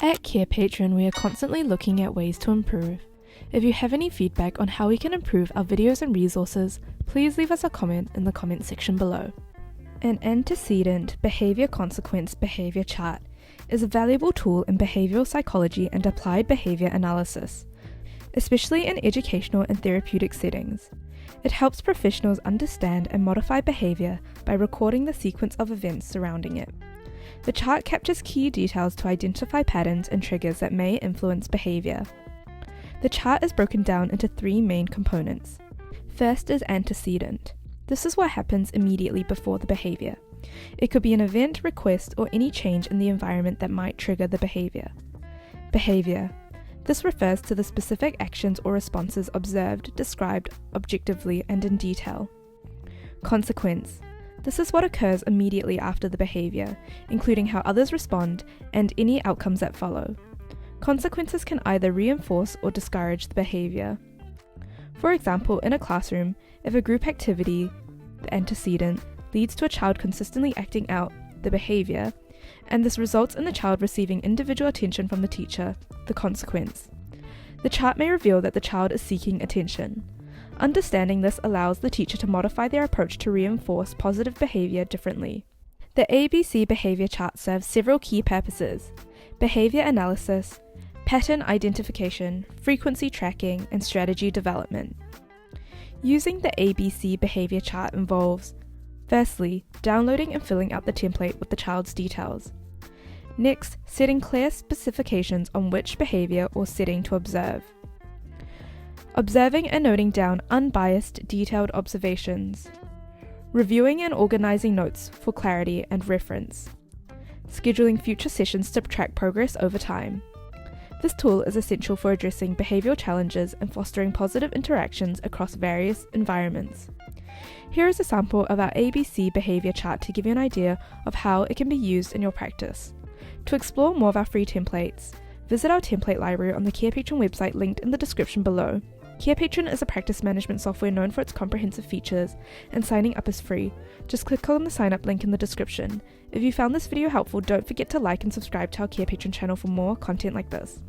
At Carepatron, we are constantly looking at ways to improve. If you have any feedback on how we can improve our videos and resources, please leave us a comment in the comment section below. An antecedent behavior consequence behavior chart is a valuable tool in behavioral psychology and applied behavior analysis, especially in educational and therapeutic settings. It helps professionals understand and modify behavior by recording the sequence of events surrounding it. The chart captures key details to identify patterns and triggers that may influence behavior. The chart is broken down into three main components. First is antecedent. This is what happens immediately before the behavior. It could be an event, request, or any change in the environment that might trigger the behavior. Behavior. This refers to the specific actions or responses observed, described objectively and in detail. Consequence. This is what occurs immediately after the behavior, including how others respond and any outcomes that follow. Consequences can either reinforce or discourage the behavior. For example, in a classroom, if a group activity, the antecedent, leads to a child consistently acting out the behavior, and this results in the child receiving individual attention from the teacher, the consequence. The chart may reveal that the child is seeking attention. Understanding this allows the teacher to modify their approach to reinforce positive behavior differently. The ABC behavior chart serves several key purposes: behavior analysis, pattern identification, frequency tracking, and strategy development. Using the ABC behavior chart involves, firstly, downloading and filling out the template with the child's details. Next, setting clear specifications on which behavior or setting to observe. Observing and noting down unbiased, detailed observations. Reviewing and organizing notes for clarity and reference. Scheduling future sessions to track progress over time. This tool is essential for addressing behavioral challenges and fostering positive interactions across various environments. Here is a sample of our ABC behavior chart to give you an idea of how it can be used in your practice. To explore more of our free templates, visit our template library on the Carepatron website linked in the description below. Carepatron is a practice management software known for its comprehensive features, and signing up is free. Just click on the sign up link in the description. If you found this video helpful, don't forget to like and subscribe to our Carepatron channel for more content like this.